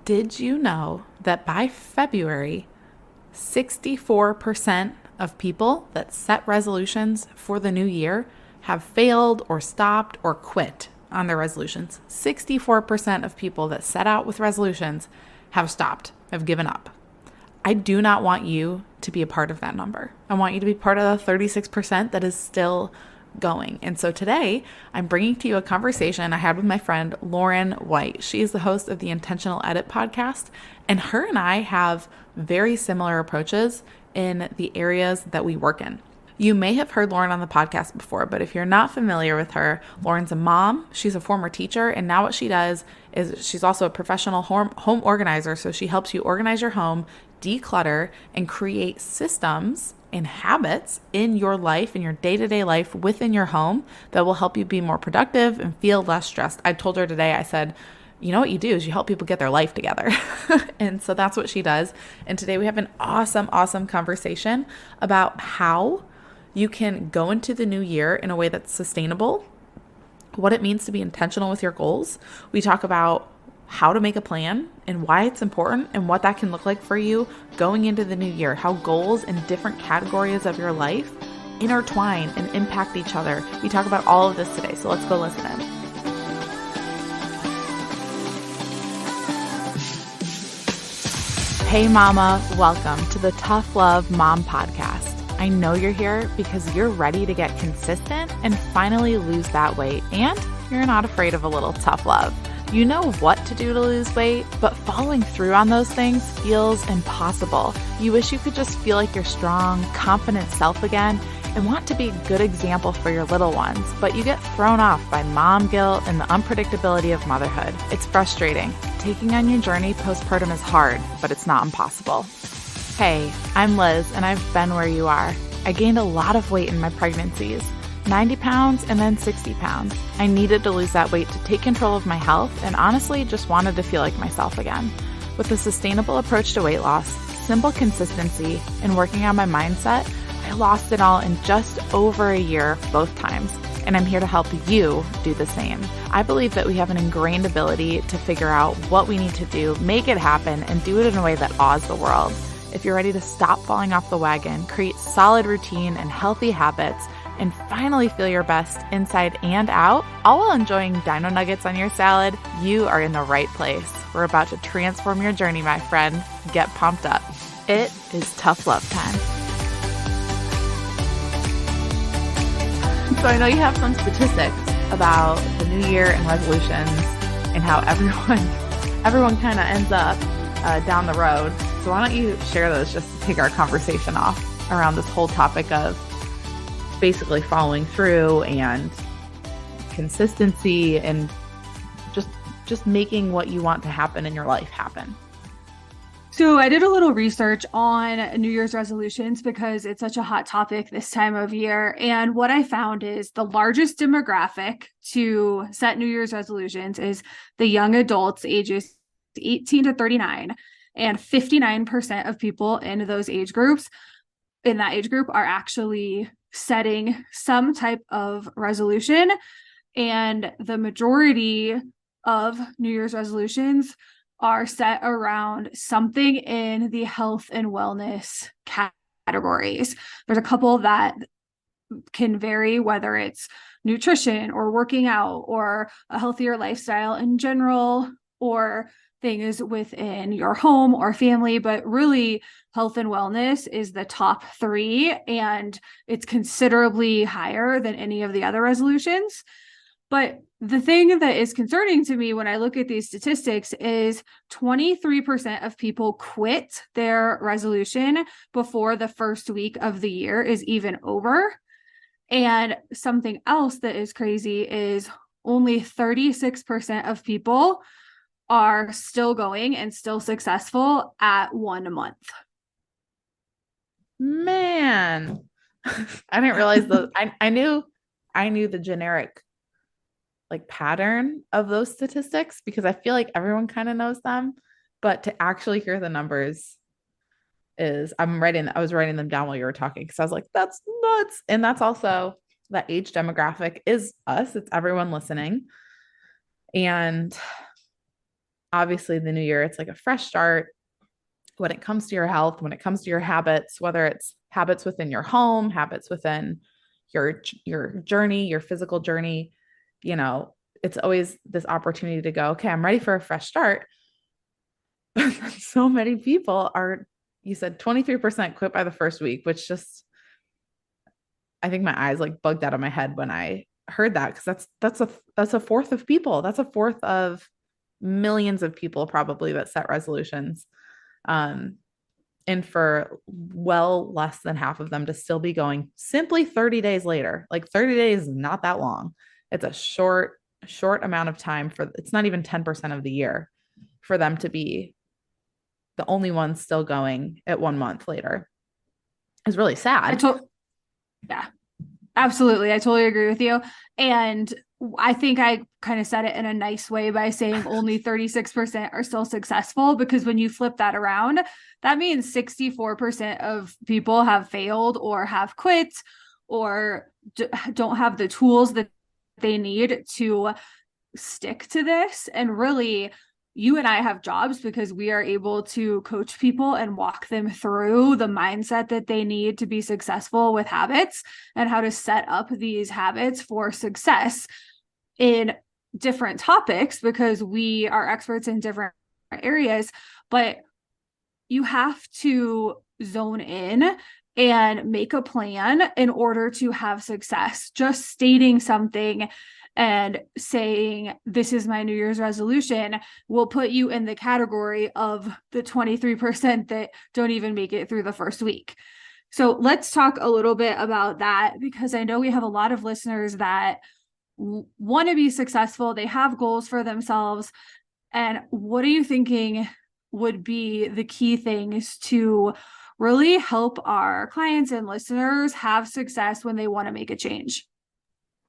Did you know that by February, 64% of people that set resolutions for the new year have failed or stopped or quit on their resolutions? 64% of people that set out with resolutions have stopped, have given up. I do not want you to be a part of that number. I want you to be part of the 36% that is still going. And so today I'm bringing to you a conversation I had with my friend Lauren White. She is the host of the Intentional Edit podcast, and her and I have very similar approaches in the areas that we work in. You may have heard Lauren on the podcast before, but if you're not familiar with her, Lauren's a mom, she's a former teacher, and now what she does is she's also a professional home organizer. So she helps you organize your home, declutter, and create systems and habits in your life, in your day-to-day life within your home that will help you be more productive and feel less stressed. I told her today, I said, you know what you do is you help people get their life together. And so that's what she does. And today we have an awesome conversation about how you can go into the new year in a way that's sustainable, what it means to be intentional with your goals. We talk about how to make a plan and why it's important and what that can look like for you going into the new year, how goals in different categories of your life intertwine and impact each other. We talk about all of this today, so let's go listen in. Hey mama, welcome to the Tough Love Mom Podcast. I know you're here because you're ready to get consistent and finally lose that weight, and you're not afraid of a little tough love. You know what to do to lose weight, but following through on those things feels impossible. You wish you could just feel like your strong, confident self again and want to be a good example for your little ones, but you get thrown off by mom guilt and the unpredictability of motherhood. It's frustrating. Taking on your journey postpartum is hard, but it's not impossible. Hey, I'm Liz, and I've been where you are. I gained a lot of weight in my pregnancies. 90 pounds and then 60 pounds. I needed to lose that weight to take control of my health and honestly just wanted to feel like myself again. With a sustainable approach to weight loss, simple consistency, and working on my mindset, I lost it all in just over a year both times. And I'm here to help you do the same. I believe that we have an ingrained ability to figure out what we need to do, make it happen, and do it in a way that awes the world. If you're ready to stop falling off the wagon, create solid routine and healthy habits, and finally feel your best inside and out, all while enjoying dino nuggets on your salad, you are in the right place. We're about to transform your journey, my friend. Get pumped up. It is tough love time. So I know you have some statistics about the new year and resolutions and how everyone kind of ends up down the road. So why don't you share those just to take our conversation off around this whole topic of basically following through and consistency and just making what you want to happen in your life happen. So I did a little research on New Year's resolutions because it's such a hot topic this time of year. And what I found is the largest demographic to set New Year's resolutions is the young adults ages 18 to 39. And 59% of people in that age group are actually setting some type of resolution. And the majority of New Year's resolutions are set around something in the health and wellness categories. There's a couple that can vary, whether it's nutrition or working out or a healthier lifestyle in general, or things within your home or family, but really health and wellness is the top 3, and it's considerably higher than any of the other resolutions. But the thing that is concerning to me when I look at these statistics is 23% of people quit their resolution before the first week of the year is even over. And something else that is crazy is only 36% of people are still going and still successful at 1 month. Man, I didn't realize I knew the generic pattern of those statistics because I feel like everyone kind of knows them, but to actually hear the numbers I was writing them down while you were talking because I was like, that's nuts. And that's also that age demographic is us. It's everyone listening. And obviously the new year, it's like a fresh start when it comes to your health, when it comes to your habits, whether it's habits within your home, habits within your journey, your physical journey, you know, it's always this opportunity to go, okay, I'm ready for a fresh start. So many people are, you said 23% quit by the first week, which just, I think my eyes like bugged out of my head when I heard that, because that's a fourth of people. That's a fourth of millions of people probably that set resolutions. Um, and for well less than half of them to still be going simply 30 days later. Like 30 days is not that long. It's a short amount of time for, it's not even 10% of the year for them to be the only ones still going at 1 month later. Is really I sad. told, yeah, absolutely. I totally agree with you. And I think I kind of said it in a nice way by saying only 36% are still successful, because when you flip that around, that means 64% of people have failed or have quit or don't have the tools that they need to stick to this. And really, you and I have jobs because we are able to coach people and walk them through the mindset that they need to be successful with habits and how to set up these habits for success in different topics, because we are experts in different areas. But you have to zone in and make a plan in order to have success. Just stating something and saying, this is my New Year's resolution, will put you in the category of the 23% that don't even make it through the first week. So let's talk a little bit about that, because I know we have a lot of listeners that want to be successful. They have goals for themselves. And what are you thinking would be the key things to really help our clients and listeners have success when they want to make a change?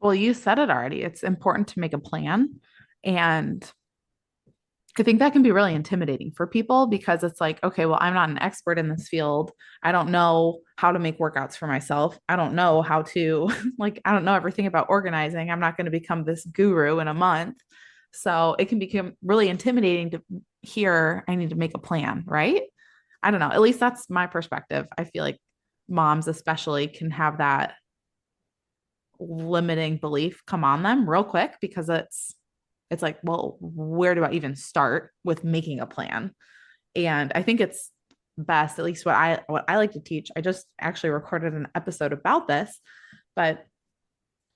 Well, you said it already. It's important to make a plan. And I think that can be really intimidating for people, because it's like, okay, well, I'm not an expert in this field. I don't know how to make workouts for myself. I don't know how to, like, I don't know everything about organizing. I'm not going to become this guru in a month. So it can become really intimidating to hear, I need to make a plan, right? I don't know. At least that's my perspective. I feel like moms, especially, can have that limiting belief come on them real quick, because it's like, well, where do I even start with making a plan? And I think it's best, at least what I like to teach. I just actually recorded an episode about this, but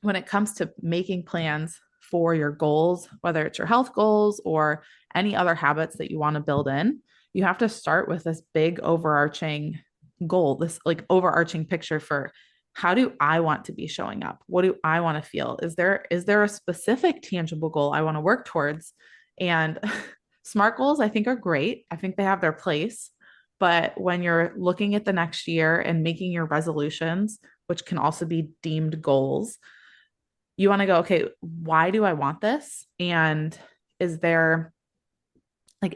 when it comes to making plans for your goals, whether it's your health goals or any other habits that you want to build in, you have to start with this big overarching goal, this like overarching picture for, how do I want to be showing up? What do I want to feel? Is there a specific tangible goal I want to work towards? And SMART goals, I think, are great. I think they have their place. But when you're looking at the next year and making your resolutions, which can also be deemed goals, you want to go, okay, why do I want this? And is there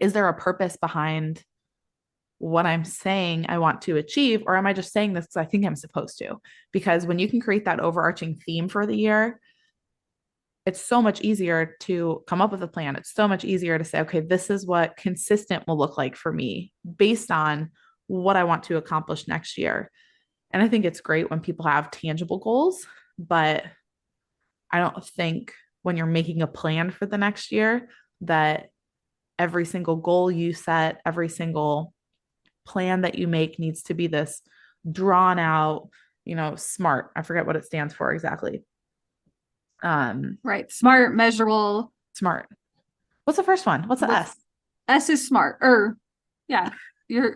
is there a purpose behind what I'm saying I want to achieve? Or am I just saying this because I think I'm supposed to? Because when you can create that overarching theme for the year, it's so much easier to come up with a plan. It's so much easier to say, okay, this is what consistent will look like for me based on what I want to accomplish next year. And I think it's great when people have tangible goals, but I don't think when you're making a plan for the next year that every single goal you set, every single plan that you make needs to be this drawn out, SMART. I forget what it stands for exactly. Right. Smart, measurable. SMART. What's the first one? What's the What's S? S is smart. Or yeah, you're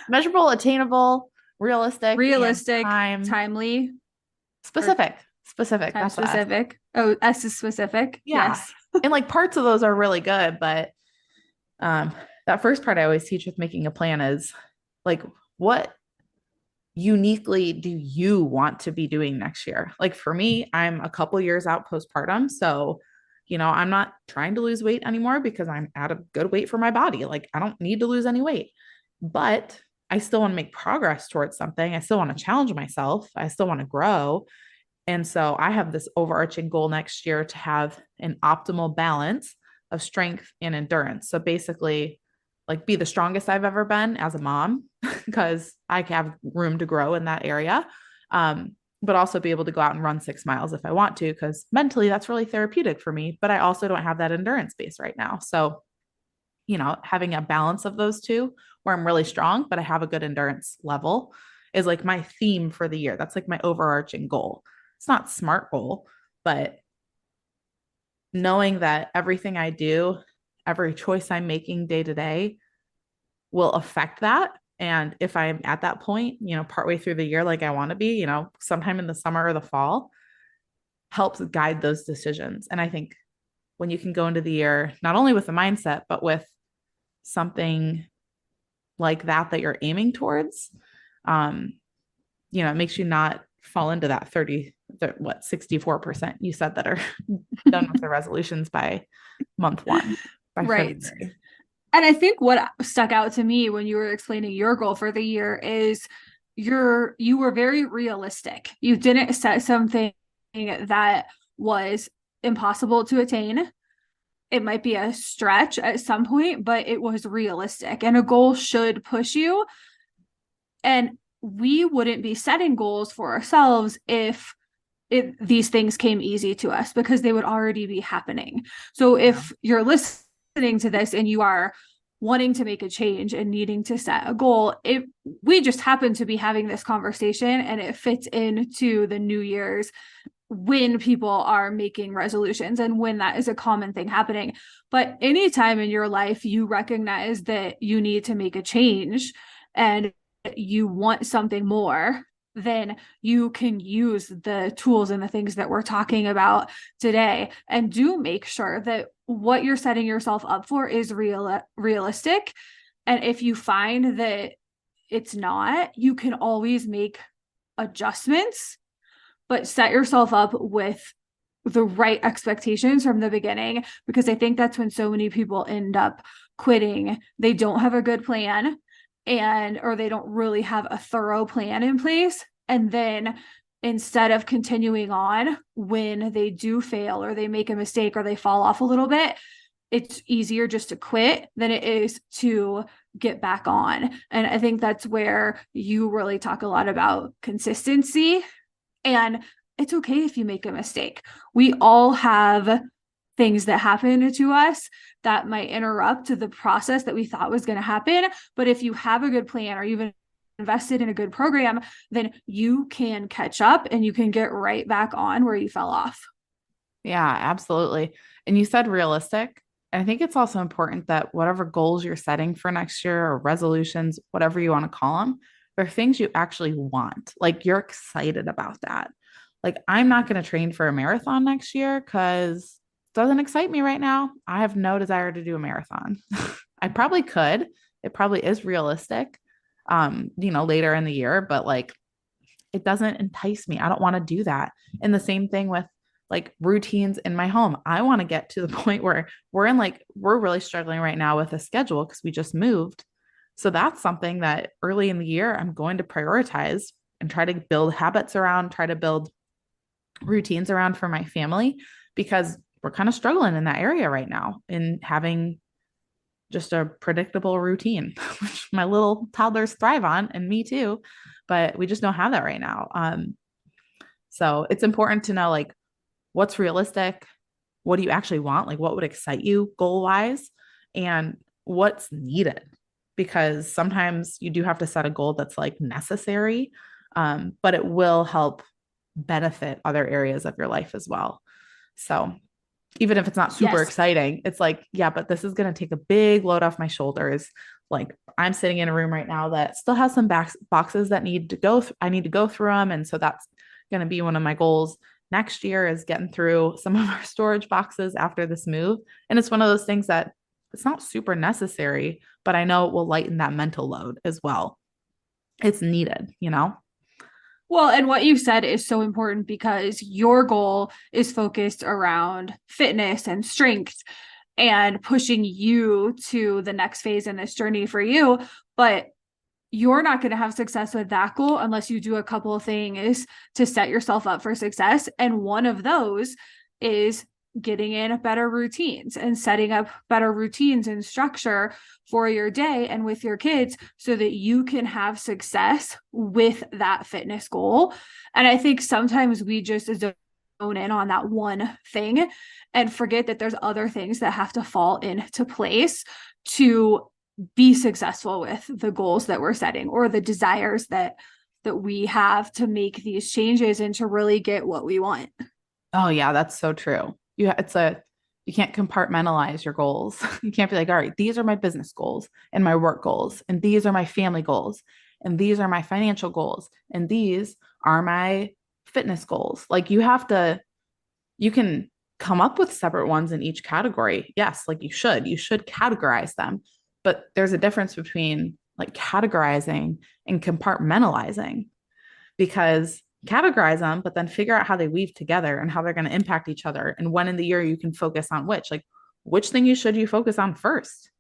Measurable, attainable, realistic, and realistic, time timely, or specific. Specific. time That's the S. specific. Oh, S is specific. Yeah. Yes. And like parts of those are really good, but um, that first part I always teach with making a plan is like, what uniquely do you want to be doing next year? Like for me, I'm a couple years out postpartum. So, I'm not trying to lose weight anymore because I'm at a good weight for my body. Like I don't need to lose any weight, but I still want to make progress towards something. I still want to challenge myself. I still want to grow. And so I have this overarching goal next year to have an optimal balance of strength and endurance. So basically, like be the strongest I've ever been as a mom because I have room to grow in that area. But also be able to go out and run 6 miles if I want to, because mentally that's really therapeutic for me. But I also don't have that endurance base right now. So, having a balance of those two where I'm really strong, but I have a good endurance level is like my theme for the year. That's like my overarching goal. It's not smart goal, but knowing that everything I do, every choice I'm making day to day will affect that. And if I'm at that point, partway through the year, like I want to be, sometime in the summer or the fall, helps guide those decisions. And I think when you can go into the year, not only with the mindset, but with something like that you're aiming towards, it makes you not fall into that 64% you said that are done with the resolutions by month one, by Right. February. And I think what stuck out to me when you were explaining your goal for the year is you were very realistic. You didn't set something that was impossible to attain. It might be a stretch at some point, but it was realistic. And a goal should push you. And we wouldn't be setting goals for ourselves if these things came easy to us because they would already be happening. So if you're listening to this and you are wanting to make a change and needing to set a goal, we just happen to be having this conversation and it fits into the New Year's when people are making resolutions and when that is a common thing happening. But anytime in your life you recognize that you need to make a change and you want something more, then you can use the tools and the things that we're talking about today. And do make sure that what you're setting yourself up for is realistic. And if you find that it's not, you can always make adjustments, but set yourself up with the right expectations from the beginning, because I think that's when so many people end up quitting. They don't have a good plan or they don't really have a thorough plan in place. And then instead of continuing on when they do fail or they make a mistake or they fall off a little bit, it's easier just to quit than it is to get back on. And I think that's where you really talk a lot about consistency. And it's okay if you make a mistake. We all have things that happen to us that might interrupt the process that we thought was going to happen. But if you have a good plan or you've invested in a good program, then you can catch up and you can get right back on where you fell off. Yeah, absolutely. And you said realistic. And I think it's also important that whatever goals you're setting for next year or resolutions, whatever you want to call them, they're things you actually want. Like you're excited about that. Like I'm not going to train for a marathon next year because doesn't excite me right now. I have no desire to do a marathon. I probably could. It probably is realistic, later in the year, but like it doesn't entice me. I don't want to do that. And the same thing with like routines in my home. I want to get to the point where we're really struggling right now with a schedule because we just moved. So that's something that early in the year I'm going to prioritize and try to build habits around, try to build routines around for my family because we're kind of struggling in that area right now in having just a predictable routine, which my little toddlers thrive on and me too, but we just don't have that right now. So it's important to know like what's realistic, what do you actually want, like what would excite you goal wise, and what's needed, because sometimes you do have to set a goal that's like necessary, but it will help benefit other areas of your life as well. So even if it's not super exciting, it's like, yeah, but this is going to take a big load off my shoulders. Like I'm sitting in a room right now that still has some boxes that need to go. I need to go through them. And so that's going to be one of my goals next year is getting through some of our storage boxes after this move. And it's one of those things that it's not super necessary, but I know it will lighten that mental load as well. It's needed, Well, and what you said is so important because your goal is focused around fitness and strength and pushing you to the next phase in this journey for you. But you're not going to have success with that goal unless you do a couple of things to set yourself up for success. And one of those is getting in better routines and setting up better routines and structure for your day and with your kids so that you can have success with that fitness goal. And I think sometimes we just zone in on that one thing and forget that there's other things that have to fall into place to be successful with the goals that we're setting or the desires that we have to make these changes and to really get what we want. Oh yeah, that's so true. You can't compartmentalize your goals. You can't be like, all right, these are my business goals and my work goals, and these are my family goals, and these are my financial goals, and these are my fitness goals. Like you can come up with separate ones in each category. Yes, like you should categorize them. But there's a difference between like categorizing and compartmentalizing, because categorize them, but then figure out how they weave together and how they're going to impact each other and when in the year you can focus on which thing you focus on first.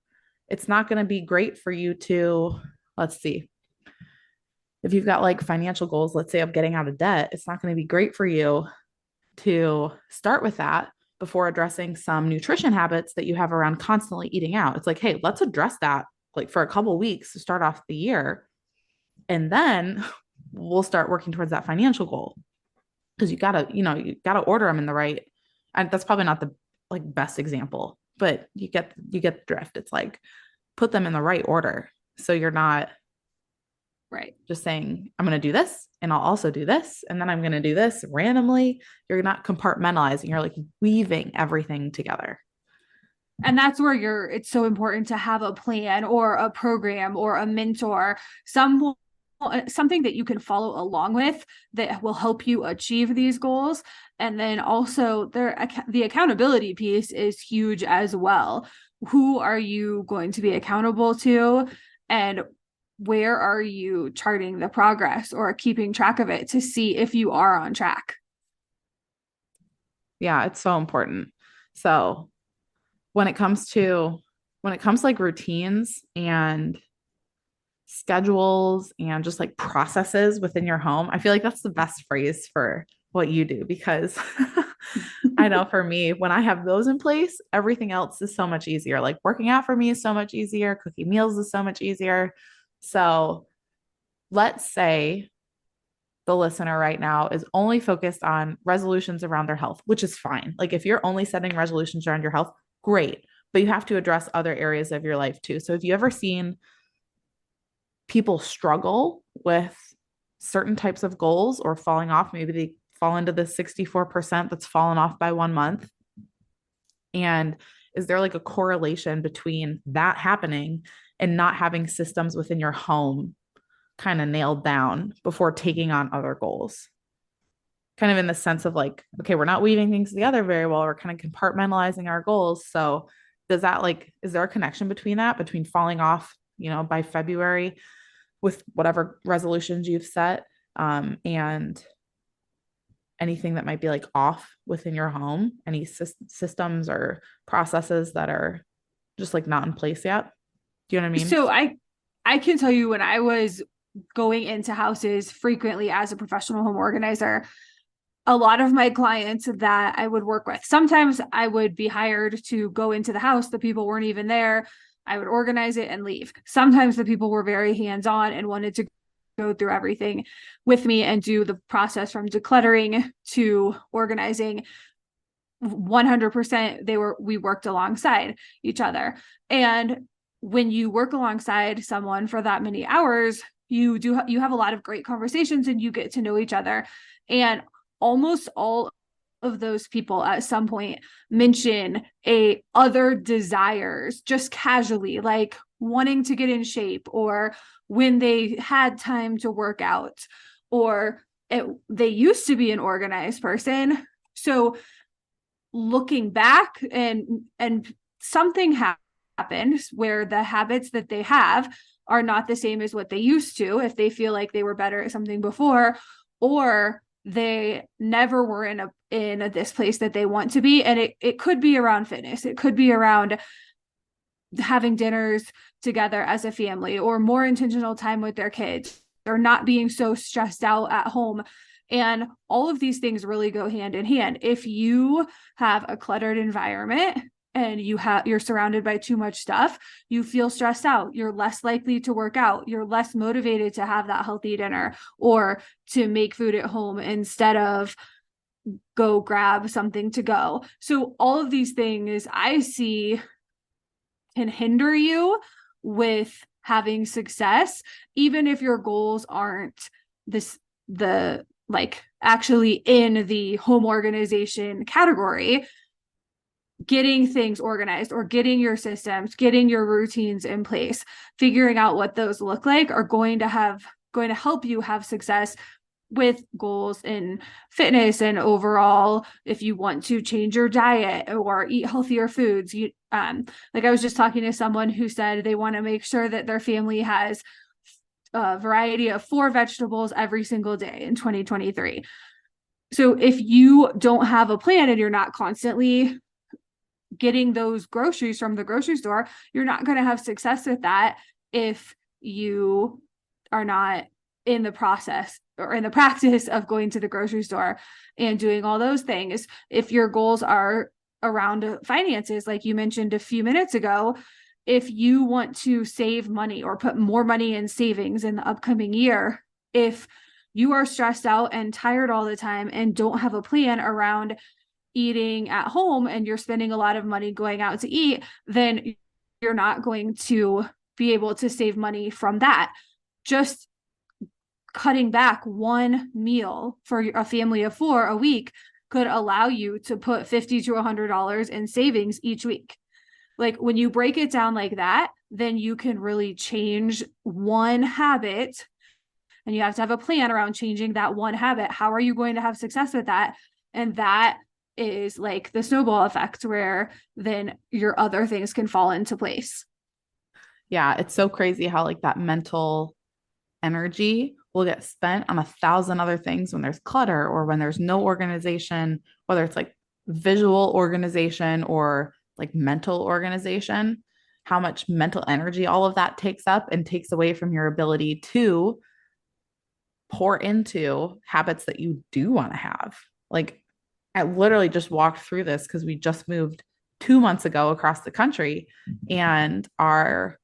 It's not going to be great for you to, let's see, if you've got like financial goals, let's say of getting out of debt, it's not going to be great for you to start with that before addressing some nutrition habits that you have around constantly eating out. It's like, hey, let's address that like for a couple of weeks to start off the year. And then we'll start working towards that financial goal. Because you gotta order them in the right. And that's probably not the like best example, but you get the drift. It's like put them in the right order. So you're not Right. just saying, I'm going to do this and I'll also do this. And then I'm going to do this randomly. You're not compartmentalizing. You're like weaving everything together. And that's where it's so important to have a plan or a program or a mentor, something that you can follow along with that will help you achieve these goals. And then also the accountability piece is huge as well. Who are you going to be accountable to? And where are you charting the progress or keeping track of it to see if you are on track? Yeah, it's so important. So when it comes to like routines and schedules and just like processes within your home, I feel like that's the best phrase for what you do, because I know for me, when I have those in place, everything else is so much easier. Like working out for me is so much easier, cooking meals is so much easier. So let's say the listener right now is only focused on resolutions around their health, which is fine. Like if you're only setting resolutions around your health, great. But you have to address other areas of your life too. So have you ever seen people struggle with certain types of goals or falling off? Maybe they fall into the 64% that's fallen off by 1 month. And is there like a correlation between that happening and not having systems within your home kind of nailed down before taking on other goals? Kind of in the sense of like, okay, we're not weaving things together very well. We're kind of compartmentalizing our goals. So is there a connection between that, between falling off, by February with whatever resolutions you've set, and anything that might be like off within your home, any systems or processes that are just like not in place yet? Do you know what I mean? So I can tell you when I was going into houses frequently as a professional home organizer, a lot of my clients that I would work with, sometimes I would be hired to go into the house. The people weren't even there. I would organize it and leave. Sometimes the people were very hands-on and wanted to go through everything with me and do the process from decluttering to organizing. 100% we worked alongside each other. And when you work alongside someone for that many hours, you have a lot of great conversations and you get to know each other. And almost all of those people at some point mention other desires just casually, like wanting to get in shape, or when they had time to work out, or they used to be an organized person. So looking back and something happened where the habits that they have are not the same as what they used to, if they feel like they were better at something before, or they never were in this place that they want to be. And it could be around fitness. It could be around having dinners together as a family, or more intentional time with their kids, or not being so stressed out at home And all of these things really go hand in hand. If you have a cluttered environment and you're surrounded by too much stuff, you feel stressed out, you're less likely to work out, you're less motivated to have that healthy dinner or to make food at home instead of go grab something to go. So all of these things I see can hinder you with having success, even if your goals aren't the like actually in the home organization category. Getting things organized or getting your systems, getting your routines in place, figuring out what those look like are going to help you have success with goals in fitness and overall. If you want to change your diet or eat healthier foods, like I was just talking to someone who said they want to make sure that their family has a variety of 4 vegetables every single day in 2023. So if you don't have a plan and you're not constantly getting those groceries from the grocery store, you're not going to have success with that if you are not in the process or in the practice of going to the grocery store and doing all those things. If your goals are around finances, like you mentioned a few minutes ago, if you want to save money or put more money in savings in the upcoming year, if you are stressed out and tired all the time and don't have a plan around eating at home and you're spending a lot of money going out to eat, then you're not going to be able to save money from that. Just cutting back one meal for a family of 4 a week could allow you to put $50 to $100 in savings each week. Like when you break it down like that, then you can really change one habit, and you have to have a plan around changing that one habit. How are you going to have success with that? And that is like the snowball effect where then your other things can fall into place. Yeah, it's so crazy how like that mental energy will get spent on 1,000 other things when there's clutter or when there's no organization, whether it's like visual organization or like mental organization, how much mental energy all of that takes up and takes away from your ability to pour into habits that you do want to have. Like I literally just walked through this because we just moved 2 months ago across the country, and our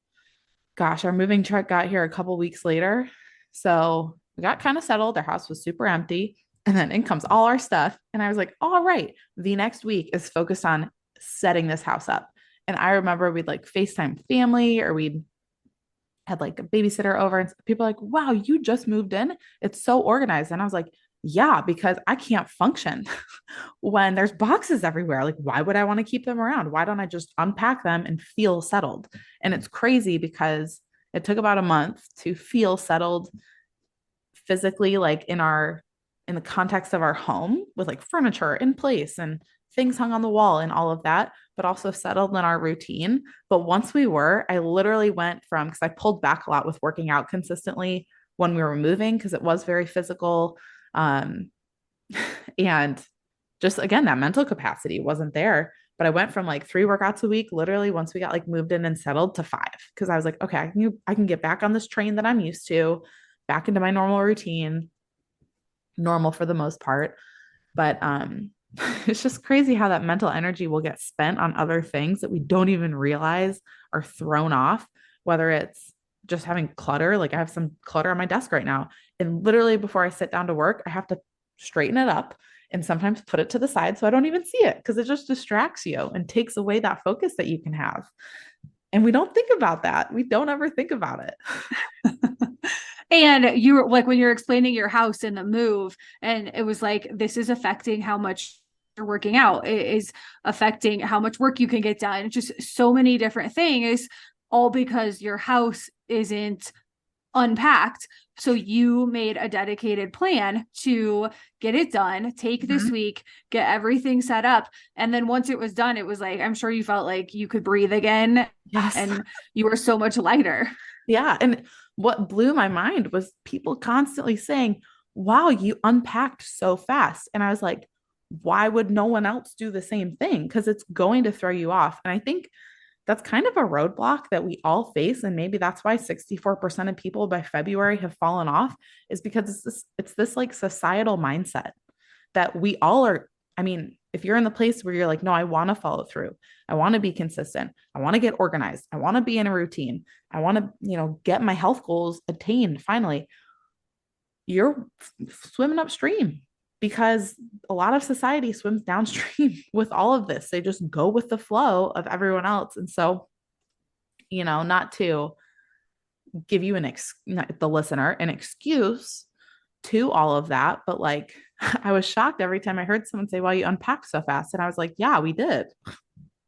moving truck got here a couple weeks later. So we got kind of settled. Our house was super empty. And then in comes all our stuff. And I was like, all right, the next week is focused on setting this house up. And I remember we'd like FaceTime family or we'd had like a babysitter over and people are like, wow, you just moved in. It's so organized. And I was like, yeah, because I can't function when there's boxes everywhere. Like, why would I want to keep them around? Why don't I just unpack them and feel settled? And it's crazy because it took about a month to feel settled physically, like in the context of our home with like furniture in place and things hung on the wall and all of that, but also settled in our routine. But once we were, I literally went from, because I pulled back a lot with working out consistently when we were moving, because it was very physical. Um, and just again, that mental capacity wasn't there. But I went from like 3 workouts a week, literally once we got like moved in and settled, to 5. Cause I was like, okay, I can get back on this train that I'm used to, back into my normal routine, normal for the most part. But it's just crazy how that mental energy will get spent on other things that we don't even realize are thrown off, whether it's just having clutter. Like I have some clutter on my desk right now. And literally before I sit down to work, I have to straighten it up and sometimes put it to the side so I don't even see it because it just distracts you and takes away that focus that you can have. And we don't think about that. We don't ever think about it. And you were like, when you're explaining your house and the move, and it was like, this is affecting how much you're working out, it is affecting how much work you can get done. It's just so many different things, all because your house isn't unpacked. So you made a dedicated plan to get it done, take this Mhm. week, get everything set up. And then once it was done, it was like, I'm sure you felt like you could breathe again Yes. and you were so much lighter. Yeah. And what blew my mind was people constantly saying, wow, you unpacked so fast. And I was like, why would no one else do the same thing? Because it's going to throw you off. And I think that's kind of a roadblock that we all face. And maybe that's why 64% of people by February have fallen off, is because it's this like societal mindset that we all are. I mean, if you're in the place where you're like, no, I want to follow through, I want to be consistent, I want to get organized, I want to be in a routine, I want to, get my health goals attained finally, you're swimming upstream, because a lot of society swims downstream with all of this. They just go with the flow of everyone else. And so, not to give you the listener an excuse to all of that, but like I was shocked every time I heard someone say, well, you unpacked so fast. And I was like, yeah, we did,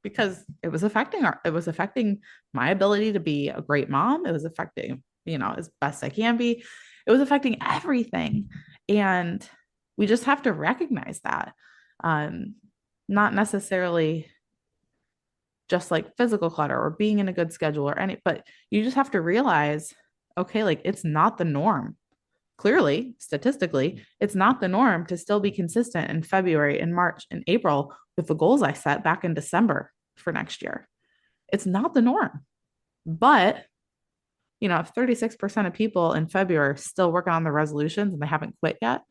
because it was affecting my ability to be a great mom. It was affecting, as best I can be. It was affecting everything. And we just have to recognize that. Not necessarily just like physical clutter or being in a good schedule but you just have to realize, okay, like it's not the norm. Clearly, statistically, it's not the norm to still be consistent in February and March and April with the goals I set back in December for next year. It's not the norm. But, if 36% of people in February are still working on the resolutions and they haven't quit yet,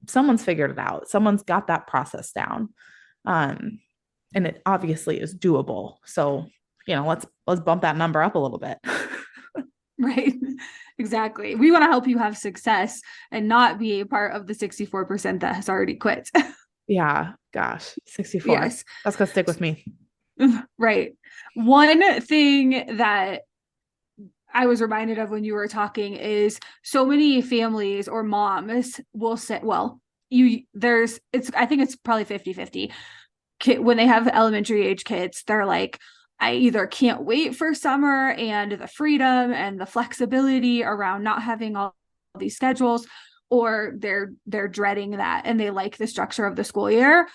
someone's figured it out. Someone's got that process down. And it obviously is doable. So, let's bump that number up a little bit. Right. Exactly. We want to help you have success and not be a part of the 64% that has already quit. Yeah. Gosh, 64. Yes. That's going to stick with me. Right. One thing that I was reminded of when you were talking is so many families or moms will say, well, I think it's probably 50-50. When they have elementary age kids, they're like, I either can't wait for summer and the freedom and the flexibility around not having all these schedules, or they're dreading that and they like the structure of the school year.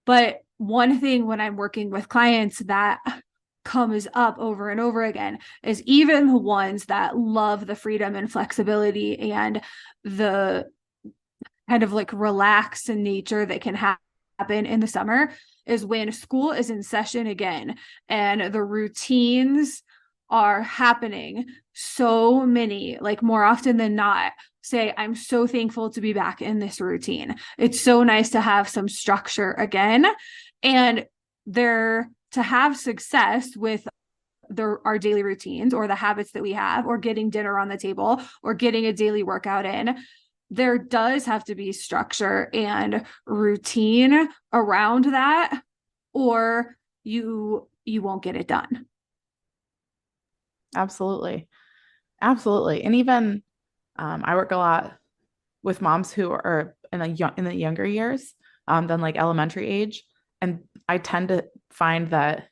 But one thing when I'm working with clients that comes up over and over again is even the ones that love the freedom and flexibility and the kind of like relaxed nature that can happen in the summer, is when school is in session again and the routines are happening. So many, like more often than not, say, I'm so thankful to be back in this routine. It's so nice to have some structure again. And to have success with our daily routines or the habits that we have, or getting dinner on the table or getting a daily workout in, there does have to be structure and routine around that, or you won't get it done. Absolutely. Absolutely. And even I work a lot with moms who are in the younger years than like elementary age. And I tend to find that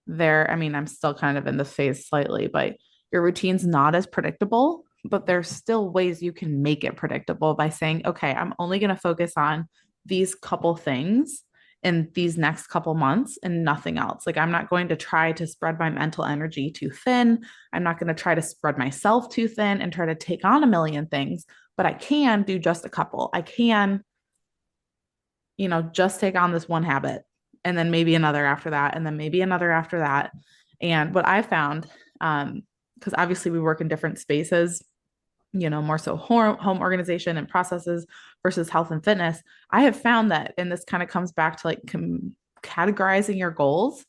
I'm still kind of in this phase slightly, but your routine's not as predictable, but there's still ways you can make it predictable by saying, okay, I'm only going to focus on these couple things in these next couple months and nothing else. Like, I'm not going to try to spread my mental energy too thin. I'm not going to try to spread myself too thin and try to take on a million things, but I can do just a couple. I can, just take on this one habit, and then maybe another after that, and then maybe another after that. And what I found, because obviously we work in different spaces, more so home organization and processes versus health and fitness. I have found that, and this kind of comes back to like categorizing your goals.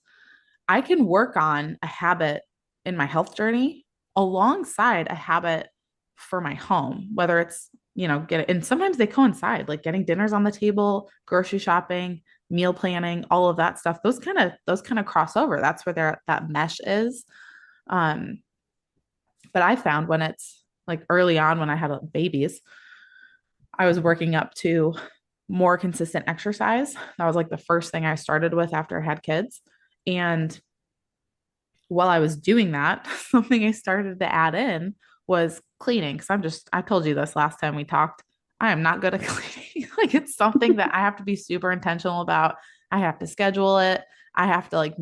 I can work on a habit in my health journey alongside a habit for my home, whether it's, and sometimes they coincide, like getting dinners on the table, grocery shopping, meal planning, all of that stuff. Those kind of cross over. That's where that mesh is. But I found when it's like early on, when I had babies, I was working up to more consistent exercise. That was like the first thing I started with after I had kids. And while I was doing that, something I started to add in was cleaning. Cause I told you this last time we talked. I am not good at cleaning. Like, it's something that I have to be super intentional about. I have to schedule it. I have to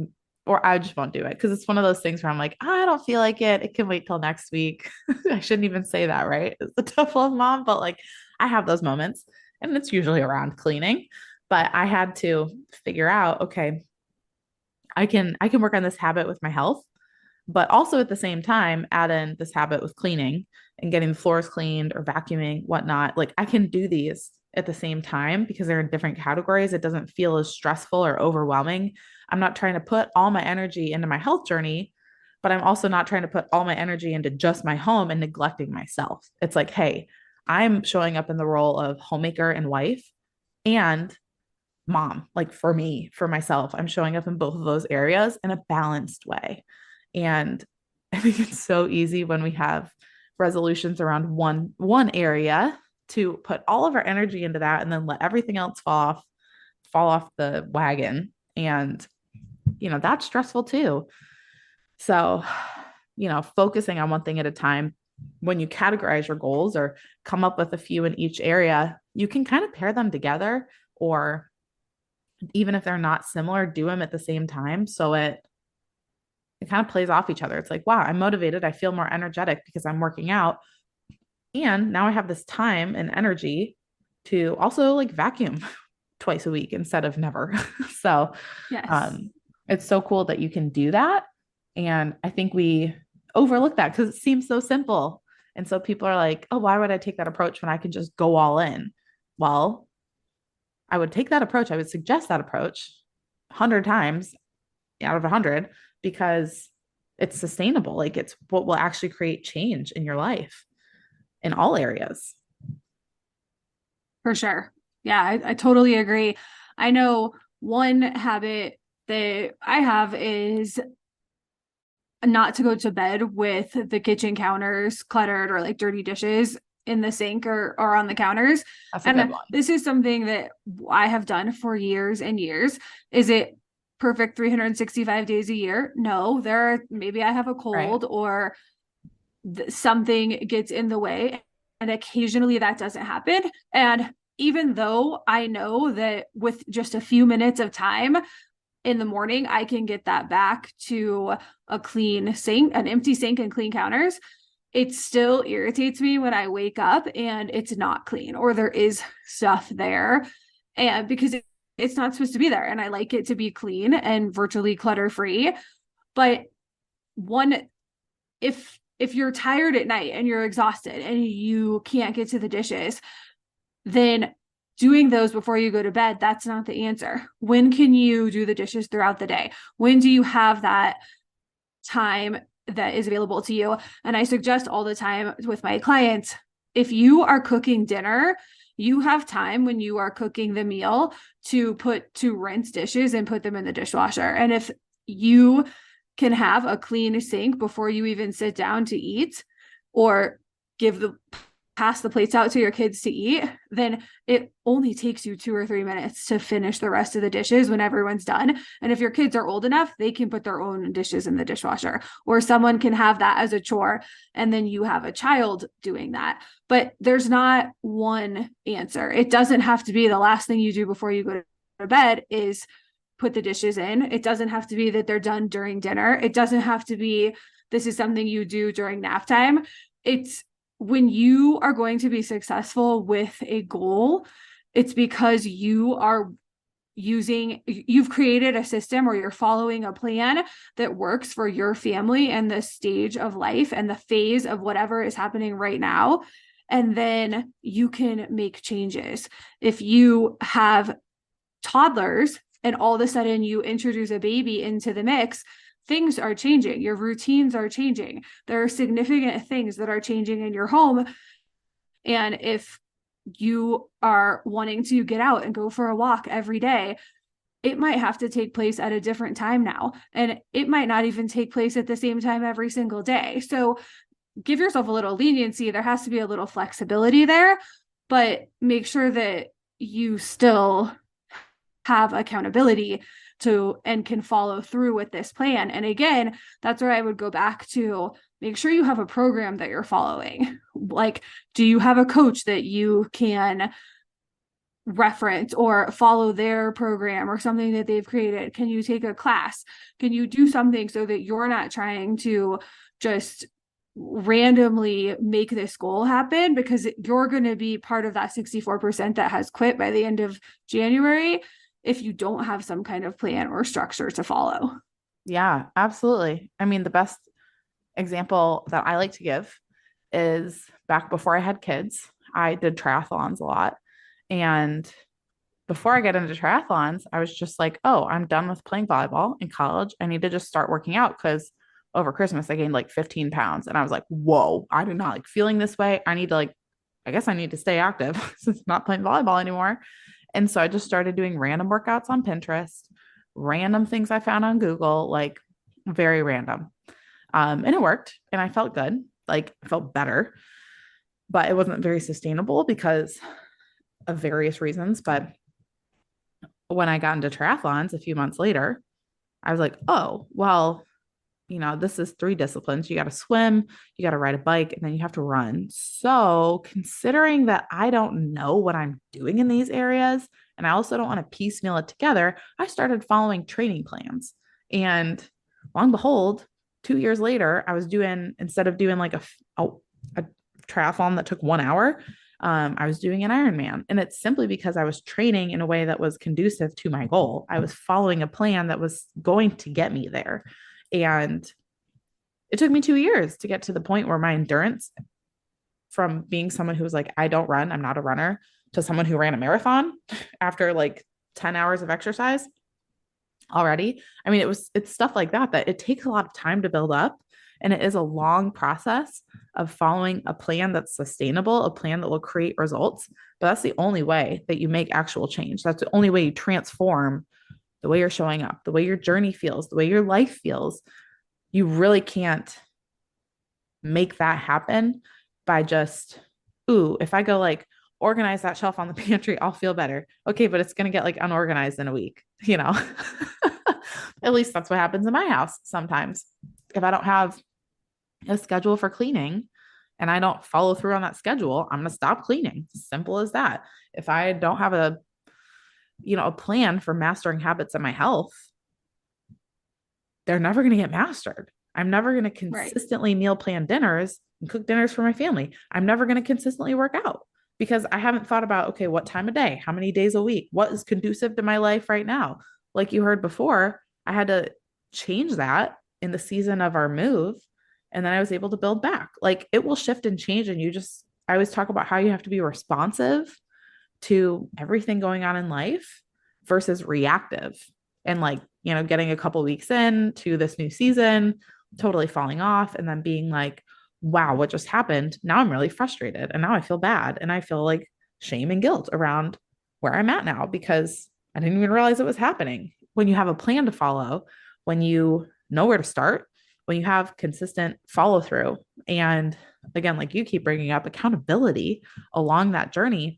or I just won't do it. Cause it's one of those things where I'm like, I don't feel like it. It can wait till next week. I shouldn't even say that, right? It's the tough love mom, but like, I have those moments, and it's usually around cleaning. But I had to figure out, okay, I can work on this habit with my health, but also at the same time add in this habit with cleaning and getting the floors cleaned or vacuuming, whatnot. Like I can do these at the same time because they're in different categories. It doesn't feel as stressful or overwhelming. I'm not trying to put all my energy into my health journey, but I'm also not trying to put all my energy into just my home and neglecting myself. It's like, hey, I'm showing up in the role of homemaker and wife and mom. Like for me, for myself, I'm showing up in both of those areas in a balanced way. And I think it's so easy when we have resolutions around one area to put all of our energy into that and then let everything else fall off the wagon. And that's stressful too. So, focusing on one thing at a time, when you categorize your goals or come up with a few in each area, you can kind of pair them together, or even if they're not similar, do them at the same time. So it kind of plays off each other. It's like, wow, I'm motivated. I feel more energetic because I'm working out. And now I have this time and energy to also like vacuum twice a week instead of never. So Yes. um, it's so cool that you can do that. And I think we overlook that because it seems so simple. And so people are like, oh, why would I take that approach when I can just go all in? Well, I would take that approach. I would suggest that approach 100 times out of 100 because it's sustainable. Like it's what will actually create change in your life in all areas. For sure. Yeah, I totally agree. I know one habit that I have is not to go to bed with the kitchen counters cluttered or like dirty dishes in the sink or on the counters. That's a good And one. this is something that I have done for years and years. Is it perfect 365 days a year? No, maybe I have a Right. cold or something gets in the way. And occasionally that doesn't happen. And even though I know that with just a few minutes of time in the morning, I can get that back to a clean sink, an empty sink and clean counters, it still irritates me when I wake up and it's not clean or there is stuff there. And because it's not supposed to be there. And I like it to be clean and virtually clutter free. But one, if you're tired at night and you're exhausted and you can't get to the dishes, then doing those before you go to bed, that's not the answer. When can you do the dishes throughout the day? When do you have that time that is available to you? And I suggest all the time with my clients, if you are cooking dinner, you have time when you are cooking the meal to rinse dishes and put them in the dishwasher. And if you can have a clean sink before you even sit down to eat or pass the plates out to your kids to eat, then it only takes you 2 or 3 minutes to finish the rest of the dishes when everyone's done. And if your kids are old enough, they can put their own dishes in the dishwasher, or someone can have that as a chore. And then you have a child doing that. But there's not one answer. It doesn't have to be the last thing you do before you go to bed is put the dishes in. It doesn't have to be that they're done during dinner. It doesn't have to be this is something you do during nap time. It's when you are going to be successful with a goal, it's because you've created a system or you're following a plan that works for your family and the stage of life and the phase of whatever is happening right now. And then you can make changes. If you have toddlers and all of a sudden you introduce a baby into the mix, things are changing. Your routines are changing. There are significant things that are changing in your home. And if you are wanting to get out and go for a walk every day, it might have to take place at a different time now. And it might not even take place at the same time every single day. So give yourself a little leniency. There has to be a little flexibility there, but make sure that you still have accountability to and can follow through with this plan. And again, that's where I would go back to make sure you have a program that you're following. Like, do you have a coach that you can reference or follow their program or something that they've created? Can you take a class? Can you do something so that you're not trying to just randomly make this goal happen, because you're going to be part of that 64% that has quit by the end of January. if you don't have some kind of plan or structure to follow. Yeah, absolutely. I mean, the best example that I like to give is back before I had kids, I did triathlons a lot. And before I get into triathlons, I was just like, oh, I'm done with playing volleyball in college. I need to just start working out because over Christmas I gained like 15 pounds. And I was like, whoa, I do not like feeling this way. I need to like, I guess I need to stay active since I'm not playing volleyball anymore. And so I just started doing random workouts on Pinterest, random things I found on Google, like very random. And it worked and I felt good, like I felt better, but it wasn't very sustainable because of various reasons. But when I got into triathlons a few months later, I was like, oh, well, this is three disciplines. You got to swim, you got to ride a bike, and then you have to run. So, considering that I don't know what I'm doing in these areas, and I also don't want to piecemeal it together, I started following training plans. And long and behold, 2 years later, I was doing, instead of doing like a triathlon that took 1 hour, I was doing an Ironman. And it's simply because I was training in a way that was conducive to my goal. I was following a plan that was going to get me there. And it took me 2 years to get to the point where my endurance, from being someone who was like, I don't run, I'm not a runner, to someone who ran a marathon after like 10 hours of exercise already. I mean, it's stuff like that it takes a lot of time to build up. And it is a long process of following a plan that's sustainable, a plan that will create results. But that's the only way that you make actual change. That's the only way you transform the way you're showing up, the way your journey feels, the way your life feels. You really can't make that happen by just, ooh, if I go like organize that shelf on the pantry, I'll feel better. Okay, but it's going to get like unorganized in a week, At least that's what happens in my house sometimes. If I don't have a schedule for cleaning and I don't follow through on that schedule, I'm going to stop cleaning. Simple as that. If I don't have a plan for mastering habits in my health, they're never going to get mastered. I'm never going to Right. consistently meal plan dinners and cook dinners for my family. I'm never going to consistently work out because I haven't thought about, okay, what time of day, how many days a week, what is conducive to my life right now? Like you heard before, I had to change that in the season of our move. And then I was able to build back. Like it will shift and change. And I always talk about how you have to be responsive to everything going on in life versus reactive. And like, getting a couple weeks in to this new season, totally falling off and then being like, wow, what just happened? Now I'm really frustrated and now I feel bad and I feel like shame and guilt around where I'm at now because I didn't even realize it was happening. When you have a plan to follow, when you know where to start, when you have consistent follow through, and again, like you keep bringing up accountability along that journey,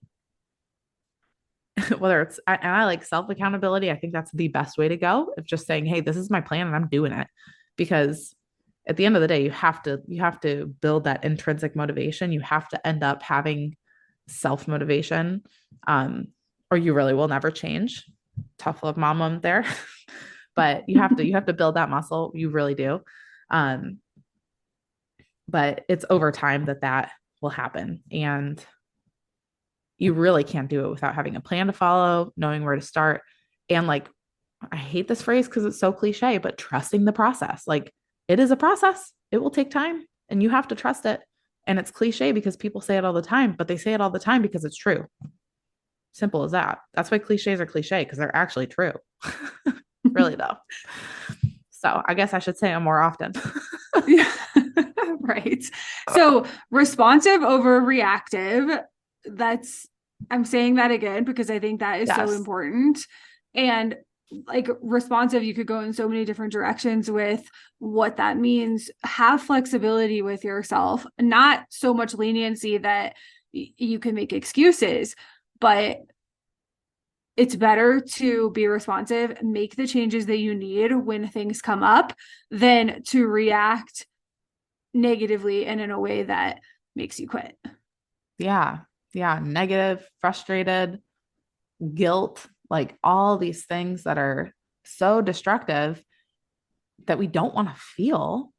whether and I like self accountability. I think that's the best way to go, of just saying, hey, this is my plan and I'm doing it. Because at the end of the day, you have to build that intrinsic motivation. You have to end up having self motivation, or you really will never change. Tough love mama there. But you have to build that muscle. You really do. um but it's over time that will happen. And you really can't do it without having a plan to follow, knowing where to start. And like, I hate this phrase because it's so cliche, but trusting the process. Like, it is a process, it will take time, and you have to trust it. And it's cliche because people say it all the time, but they say it all the time because it's true. Simple as that. That's why cliches are cliche, because they're actually true. Really, though. So I guess I should say them more often. Yeah. Right. So responsive over reactive. I'm saying that again because I think that is so Yes. important. And like responsive, you could go in so many different directions with what that means. Have flexibility with yourself, not so much leniency that you can make excuses, but it's better to be responsive, make the changes that you need when things come up than to react negatively and in a way that makes you quit. Yeah. Yeah. Negative, frustrated, guilt, like all these things that are so destructive that we don't want to feel.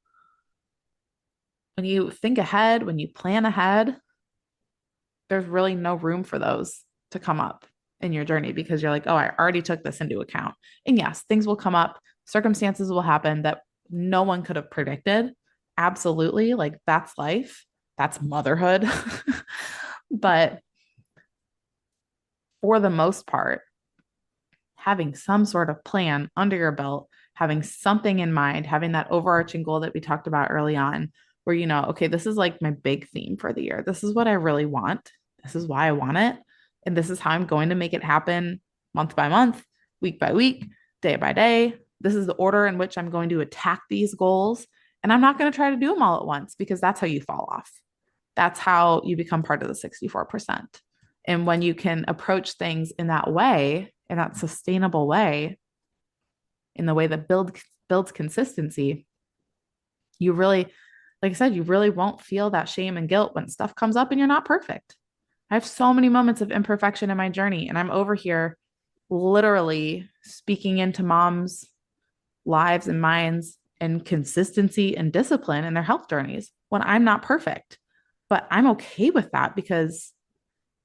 When you think ahead, when you plan ahead, there's really no room for those to come up. in your journey because you're like, oh, I already took this into account. And yes, things will come up, circumstances will happen that no one could have predicted. Absolutely. Like that's life, that's motherhood. But for the most part, having some sort of plan under your belt, having something in mind, having that overarching goal that we talked about early on, where you know, okay, this is like my big theme for the year. This is what I really want. This is why I want it. And this is how I'm going to make it happen month by month, week by week, day by day. This is the order in which I'm going to attack these goals. And I'm not going to try to do them all at once because that's how you fall off. That's how you become part of the 64%. And when you can approach things in that way, in that sustainable way, in the way that builds consistency, you really, like I said, you really won't feel that shame and guilt when stuff comes up and you're not perfect. I have so many moments of imperfection in my journey, and I'm over here literally speaking into moms' lives and minds and consistency and discipline in their health journeys when I'm not perfect. But I'm okay with that because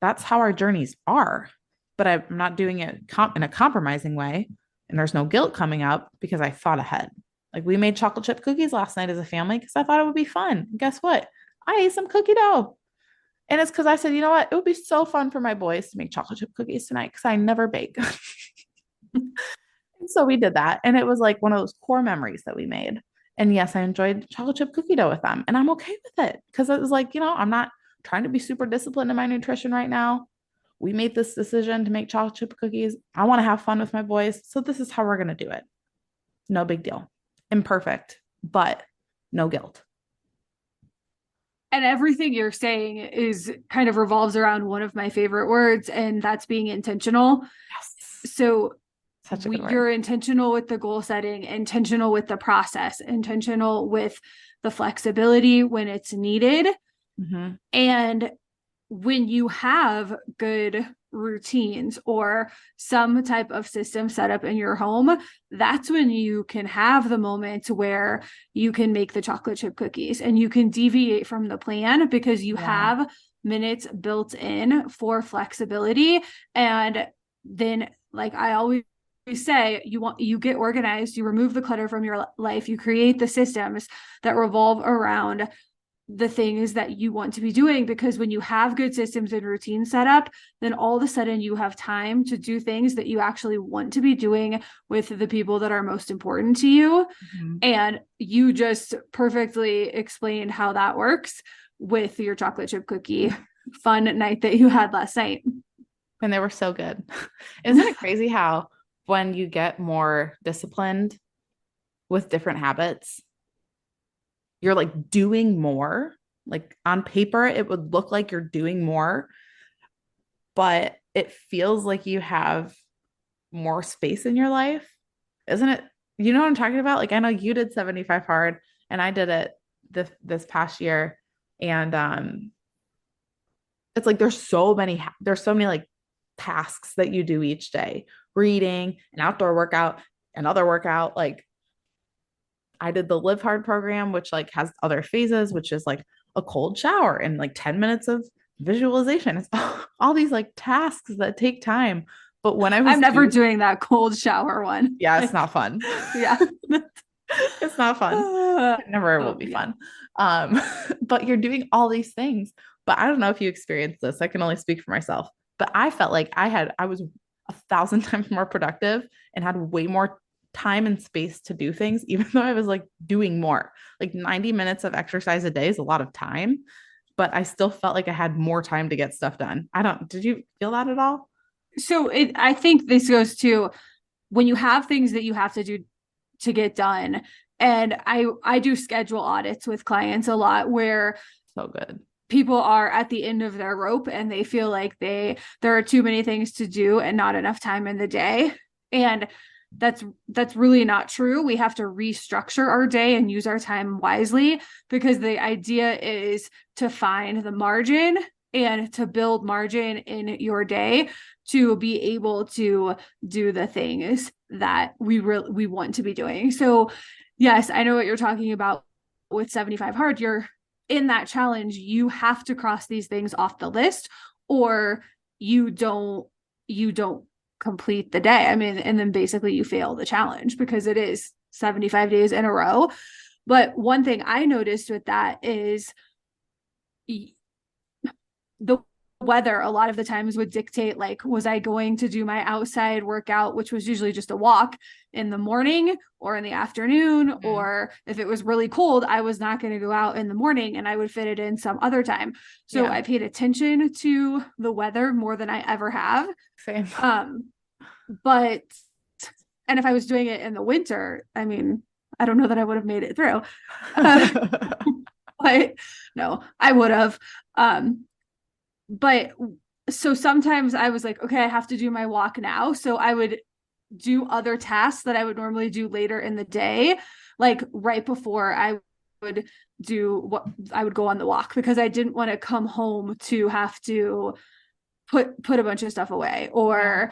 that's how our journeys are. But I'm not doing it in a compromising way. And there's no guilt coming up because I thought ahead. Like we made chocolate chip cookies last night as a family because I thought it would be fun. And guess what? I ate some cookie dough. And it's because I said, you know what? It would be so fun for my boys to make chocolate chip cookies tonight because I never bake. And so we did that. And it was like one of those core memories that we made. And yes, I enjoyed chocolate chip cookie dough with them. And I'm okay with it because it was like, you know, I'm not trying to be super disciplined in my nutrition right now. We made this decision to make chocolate chip cookies. I want to have fun with my boys. So this is how we're going to do it. No big deal. Imperfect, but no guilt. And everything you're saying is kind of revolves around one of my favorite words, and that's being intentional. Yes. So Such a good word. you're intentional with the goal setting, intentional with the process, intentional with the flexibility when it's needed. Mm-hmm. And when you have good routines or some type of system set up in your home, that's when you can have the moment where you can make the chocolate chip cookies and you can deviate from the plan because you have minutes built in for flexibility. And then, like I always say, you get organized, you remove the clutter from your life, you create the systems that revolve around the things that you want to be doing, because when you have good systems and routines set up, then all of a sudden you have time to do things that you actually want to be doing with the people that are most important to you. Mm-hmm. And you just perfectly explained how that works with your chocolate chip cookie fun night that you had last night. And they were so good. Isn't it crazy how when you get more disciplined with different habits, you're like doing more? Like on paper, it would look like you're doing more, but it feels like you have more space in your life. Isn't it? You know what I'm talking about? Like I know you did 75 hard and I did it this past year. And it's like there's so many like tasks that you do each day. Reading, an outdoor workout, another workout. Like I did the Live Hard program, which like has other phases, which is like a cold shower and like 10 minutes of visualization. It's all these like tasks that take time. But when I'm never doing that cold shower one. Yeah, it's not fun. Yeah. It's not fun. It never will be fun. But you're doing all these things. But I don't know if you experienced this. I can only speak for myself. But I felt like I was 1,000 times more productive and had way more time and space to do things, even though I was like doing more. Like 90 minutes of exercise a day is a lot of time, but I still felt like I had more time to get stuff done. Did you feel that at all? So I think this goes to when you have things that you have to do to get done. And I do schedule audits with clients a lot where so good. People are at the end of their rope and they feel like there are too many things to do and not enough time in the day. And that's really not true. We have to restructure our day and use our time wisely, because the idea is to find the margin and to build margin in your day to be able to do the things that we want to be doing. So yes, I know what you're talking about with 75 hard. You're in that challenge. You have to cross these things off the list or you don't you don't complete the day. I mean, and then basically you fail the challenge because it is 75 days in a row. But one thing I noticed with that is the weather a lot of the times would dictate, like, was I going to do my outside workout, which was usually just a walk, in the morning or in the afternoon, or if it was really cold, I was not going to go out in the morning and I would fit it in some other time. So I paid attention to the weather more than I ever have. Same. But and if I was doing it in the winter, I mean, I don't know that I would have made it through. But no, I would have. But so sometimes I was like, okay, I have to do my walk now. So I would do other tasks that I would normally do later in the day, like right before I would do what I would go on the walk, because I didn't want to come home to have to put a bunch of stuff away, or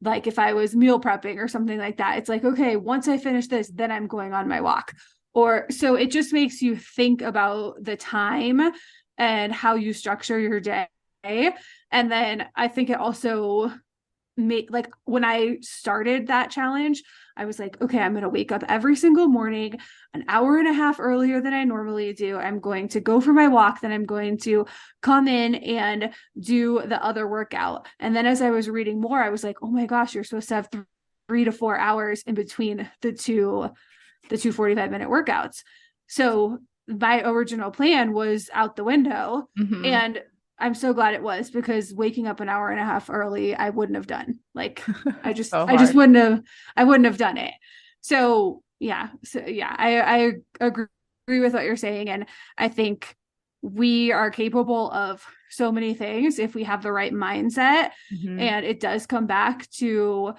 like if I was meal prepping or something like that. It's like, okay, once I finish this, then I'm going on my walk. Or so it just makes you think about the time and how you structure your day. And then I think it also made, like, when I started that challenge, I was like, okay, I'm going to wake up every single morning an hour and a half earlier than I normally do. I'm going to go for my walk. Then I'm going to come in and do the other workout. And then as I was reading more, I was like, oh my gosh, you're supposed to have 3 to 4 hours in between the two 45-minute workouts. So my original plan was out the window. And I'm so glad it was, because waking up an hour and a half early, I wouldn't have done. Like, I just wouldn't have done it. So yeah. I agree with what you're saying. And I think we are capable of so many things if we have the right mindset. And it does come back to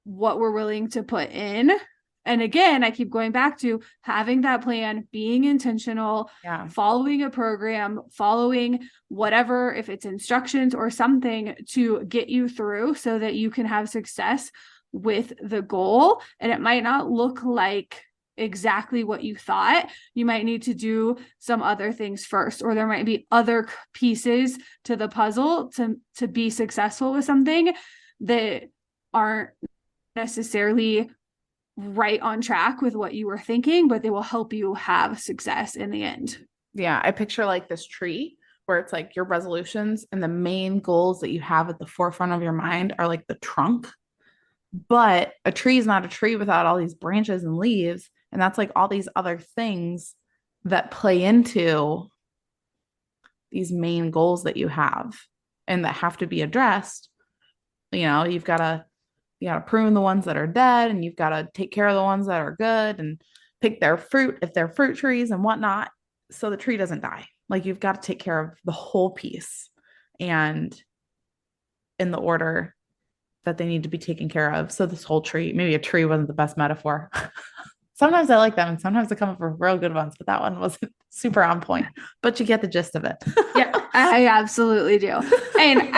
what we're willing to put in. And again, I keep going back to having that plan, being intentional, following a program, following whatever, if it's instructions or something to get you through so that you can have success with the goal. And it might not look like exactly what you thought. You might need to do some other things first, or there might be other pieces to the puzzle to be successful with something that aren't necessarily right on track with what you were thinking, but they will help you have success in the end. Yeah, I picture like this tree where it's like your resolutions and the main goals that you have at the forefront of your mind are like the trunk. But a tree is not a tree without all these branches and leaves. And that's like all these other things that play into these main goals that you have and that have to be addressed. You know, you got to prune the ones that are dead, and you've got to take care of the ones that are good and pick their fruit if they're fruit trees and whatnot, so the tree doesn't die. Like, you've got to take care of the whole piece and in the order that they need to be taken care of. So this whole tree, maybe a tree wasn't the best metaphor. Sometimes I like them and sometimes I come up with real good ones, but that one wasn't super on point, but you get the gist of it. Yeah, I absolutely do. And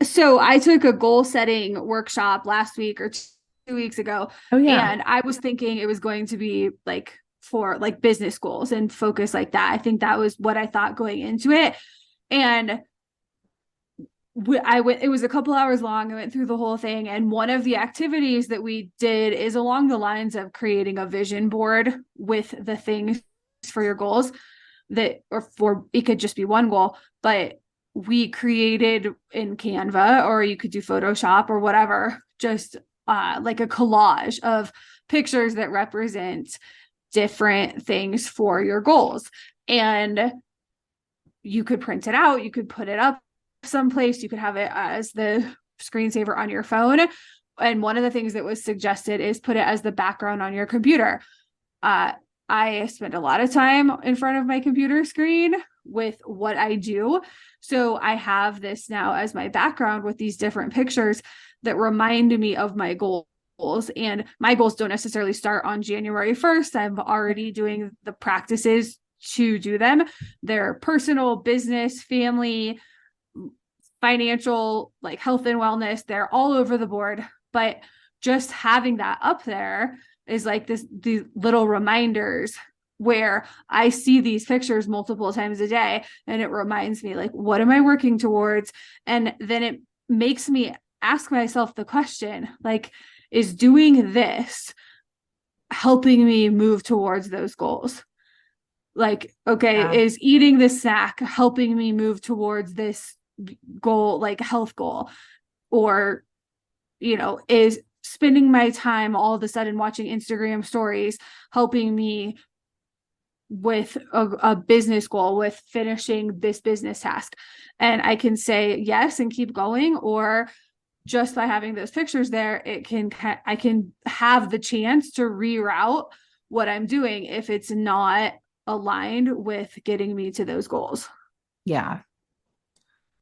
so I took a goal setting workshop last week or 2 weeks ago. Oh, yeah. And I was thinking it was going to be like for like business goals and focus like that. I think that was what I thought going into it. And it was a couple hours long. I went through the whole thing. And one of the activities that we did is along the lines of creating a vision board with the things for your goals it could just be one goal, but we created in Canva, or you could do Photoshop or whatever, just like a collage of pictures that represent different things for your goals. And you could print it out, you could put it up someplace, you could have it as the screensaver on your phone. And one of the things that was suggested is put it as the background on your computer. I spend a lot of time in front of my computer screen with what I do. So I have this now as my background with these different pictures that remind me of my goals. And my goals don't necessarily start on January 1st. I'm already doing the practices to do them. They're personal, business, family, financial, like health and wellness. They're all over the board. But just having that up there is like these little reminders where I see these pictures multiple times a day, and it reminds me, like, what am I working towards? And then it makes me ask myself the question, like, is doing this helping me move towards those goals? Like, Yeah. okay, is eating this snack helping me move towards this goal, like health goal? Or, is spending my time all of a sudden watching Instagram stories helping me with a business goal, with finishing this business task? And I can say yes and keep going, or just by having those pictures there, I can have the chance to reroute what I'm doing if it's not aligned with getting me to those goals. Yeah.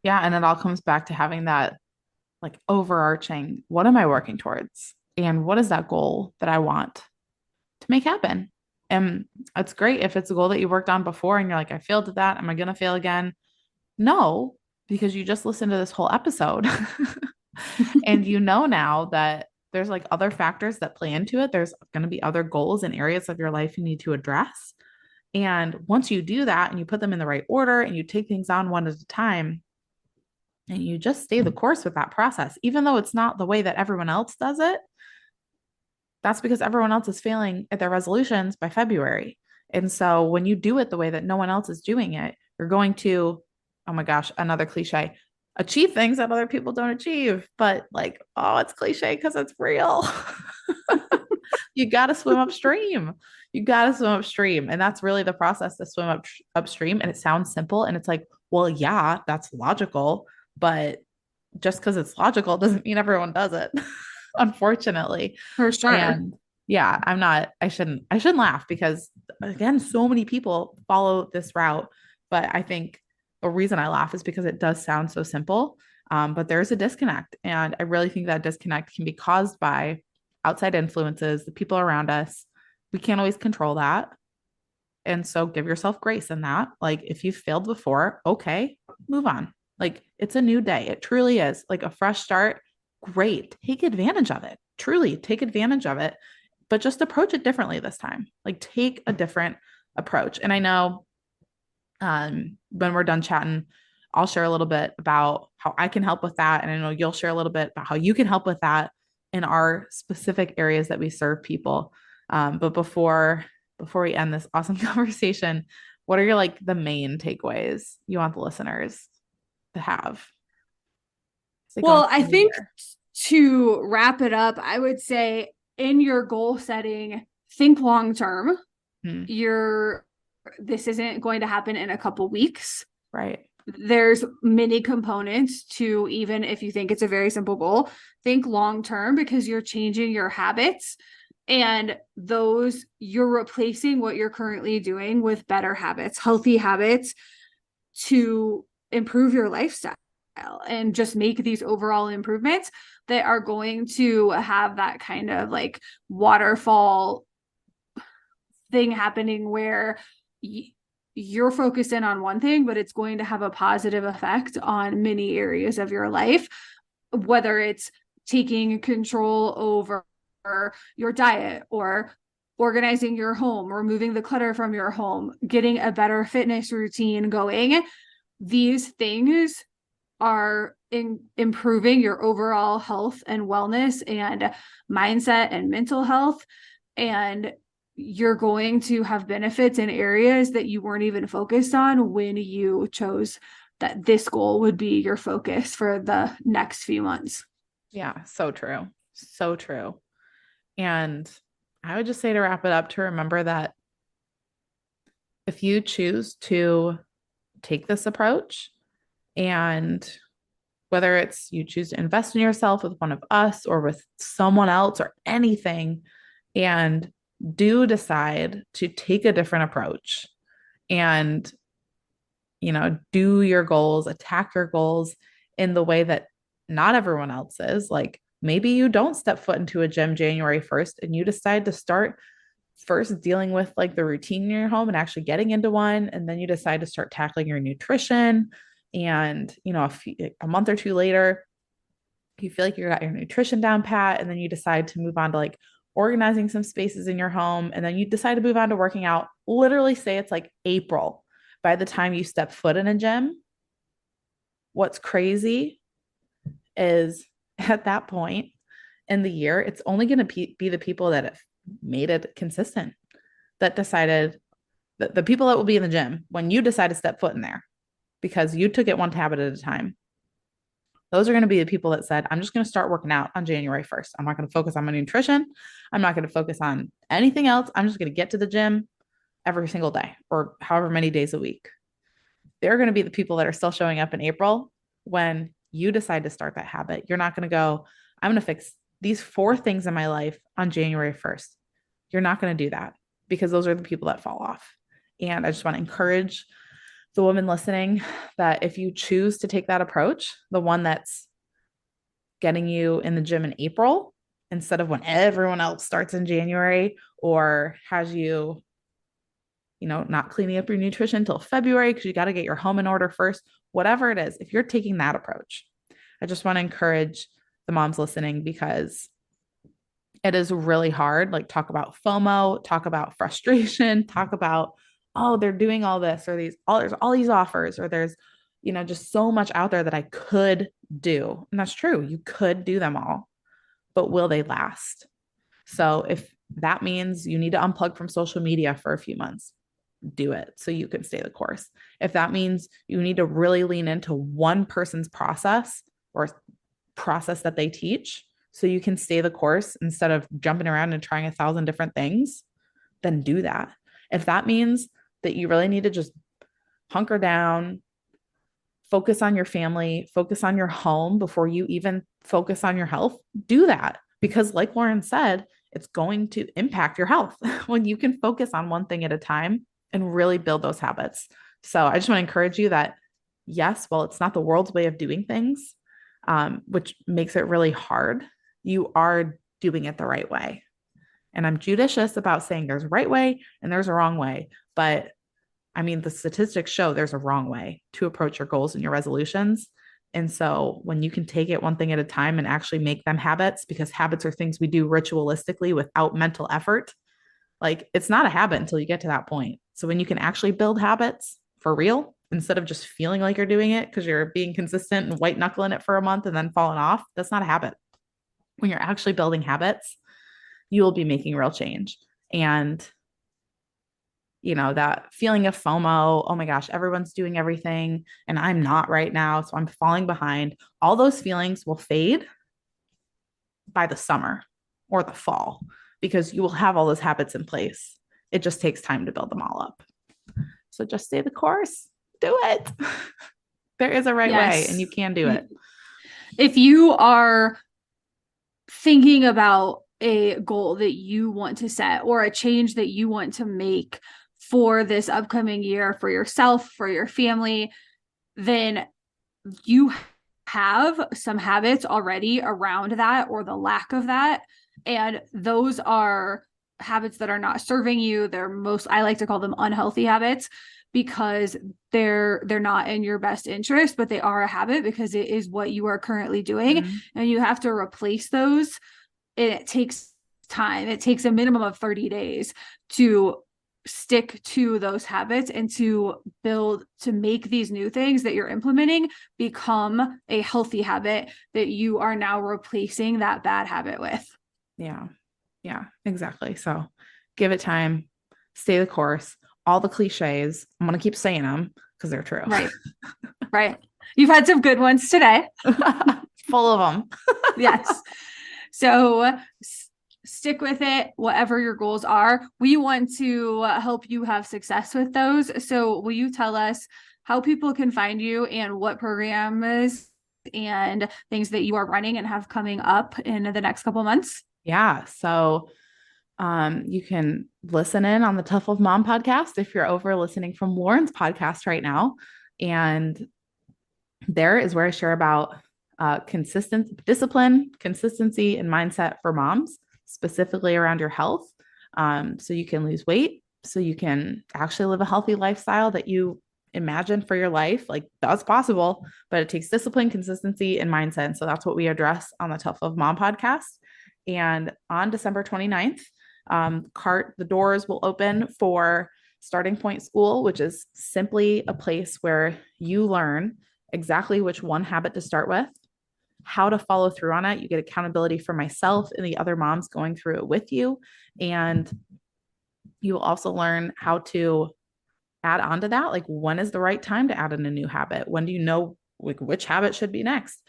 Yeah. And it all comes back to having that like overarching, what am I working towards? And what is that goal that I want to make happen? And it's great if it's a goal that you worked on before and you're like, I failed at that. Am I going to fail again? No, because you just listened to this whole episode. And you know now that there's like other factors that play into it. There's going to be other goals and areas of your life you need to address. And once you do that and you put them in the right order and you take things on one at a time and you just stay the course with that process, even though it's not the way that everyone else does it, that's because everyone else is failing at their resolutions by February. And so when you do it the way that no one else is doing it, you're going to, oh my gosh, another cliche, achieve things that other people don't achieve. But like, oh, it's cliche because it's real. You got to swim upstream. You got to swim upstream. And that's really the process to swim upstream. And it sounds simple. And it's like, well, yeah, that's logical. But just because it's logical doesn't mean everyone does it, unfortunately. For sure. And yeah, I shouldn't laugh because again, so many people follow this route. But I think the reason I laugh is because it does sound so simple. But there's a disconnect. And I really think that disconnect can be caused by outside influences, the people around us. We can't always control that. And so give yourself grace in that. Like if you've failed before, okay, move on. Like it's a new day. It truly is like a fresh start. Great. Take advantage of it. Truly take advantage of it, but just approach it differently this time. Like take a different approach. And I know when we're done chatting, I'll share a little bit about how I can help with that. And I know you'll share a little bit about how you can help with that in our specific areas that we serve people. But before we end this awesome conversation, what are your like the main takeaways you want the listeners to have? Say going Well, to I the new think year. to wrap it up, I would say in your goal setting, think long term. Hmm, You're This isn't going to happen in a couple weeks. right. There's many components to, even if you think it's a very simple goal, think long term, because you're changing your habits, and those you're replacing what you're currently doing with better habits, healthy habits, to improve your lifestyle and just make these overall improvements that are going to have that kind of like waterfall thing happening where you're focused in on one thing, but it's going to have a positive effect on many areas of your life, whether it's taking control over your diet, or organizing your home, removing the clutter from your home, getting a better fitness routine going. These things are improving your overall health and wellness and mindset and mental health. And you're going to have benefits in areas that you weren't even focused on when you chose that this goal would be your focus for the next few months. Yeah, so true. So true. And I would just say to wrap it up to remember that if you choose to take this approach and whether it's you choose to invest in yourself with one of us or with someone else or anything, and do decide to take a different approach and, do your goals, attack your goals in the way that not everyone else is. Like maybe you don't step foot into a gym January 1st and you decide to start first dealing with like the routine in your home and actually getting into one, and then you decide to start tackling your nutrition, and a month or two later you feel like you got your nutrition down pat, and then you decide to move on to like organizing some spaces in your home, and then you decide to move on to working out. Literally say it's like April by the time you step foot in a gym. What's crazy is at that point in the year, it's only going to be the people that have made it consistent, that decided that the people that will be in the gym when you decide to step foot in there because you took it one habit at a time. Those are going to be the people that said, I'm just going to start working out on January 1st. I'm not going to focus on my nutrition. I'm not going to focus on anything else. I'm just going to get to the gym every single day or however many days a week. They're going to be the people that are still showing up in April when you decide to start that habit. You're not going to go, I'm going to fix these 4 things in my life on January 1st. You're not going to do that because those are the people that fall off. And I just want to encourage the woman listening that if you choose to take that approach, the one that's getting you in the gym in April instead of when everyone else starts in January, or has you, not cleaning up your nutrition until February because you got to get your home in order first, whatever it is, if you're taking that approach, I just want to encourage the moms listening because it is really hard. Like, talk about FOMO, talk about frustration, talk about, oh, they're doing all this, or there's all these offers, or there's, just so much out there that I could do. And that's true. You could do them all, but will they last? So if that means you need to unplug from social media for a few months, do it so you can stay the course. If that means you need to really lean into one person's process or process that they teach so you can stay the course instead of jumping around and trying 1,000 different things, then do that. If that means that you really need to just hunker down, focus on your family, focus on your home before you even focus on your health, do that. Because like Lauren said, it's going to impact your health when you can focus on one thing at a time and really build those habits. So I just want to encourage you that, yes, well, it's not the world's way of doing things, which makes it really hard. You are doing it the right way. And I'm judicious about saying there's a right way and there's a wrong way. But I mean, the statistics show there's a wrong way to approach your goals and your resolutions. And so when you can take it one thing at a time and actually make them habits, because habits are things we do ritualistically without mental effort, like, it's not a habit until you get to that point. So when you can actually build habits for real, instead of just feeling like you're doing it because you're being consistent and white knuckling it for a month and then falling off, that's not a habit. When you're actually building habits, you will be making real change. And that feeling of FOMO, oh my gosh, everyone's doing everything and I'm not right now, so I'm falling behind. All those feelings will fade by the summer or the fall because you will have all those habits in place. It just takes time to build them all up. So just stay the course. Do it. There is a right way and you can do it. If you are thinking about a goal that you want to set or a change that you want to make for this upcoming year, for yourself, for your family, then you have some habits already around that or the lack of that. And those are habits that are not serving you. I like to call them unhealthy habits because they're not in your best interest, but they are a habit because it is what you are currently doing. Mm-hmm. And you have to replace those. It takes time. It takes a minimum of 30 days to stick to those habits and to make these new things that you're implementing become a healthy habit that you are now replacing that bad habit with. Yeah, exactly. So give it time, stay the course, all the cliches. I'm going to keep saying them because they're true. Right. You've had some good ones today. Full of them. Yes. So stick with it, whatever your goals are. We want to help you have success with those. So will you tell us how people can find you and what programs and things that you are running and have coming up in the next couple months? Yeah. So you can listen in on the Tough Love Mom podcast if you're over listening from Lauren's podcast right now. And there is where I share about discipline, consistency, and mindset for moms, specifically around your health. So you can lose weight, so you can actually live a healthy lifestyle that you imagine for your life. Like, that's possible, but it takes discipline, consistency, and mindset. And so that's what we address on the Tough Love Mom podcast. And on December 29th, the doors will open for Starting Point School, which is simply a place where you learn exactly which one habit to start with how to follow through on it. You get accountability from myself and the other moms going through it with you. And you will also learn how to add on to that. Like, when is the right time to add in a new habit? When do you know like which habit should be next?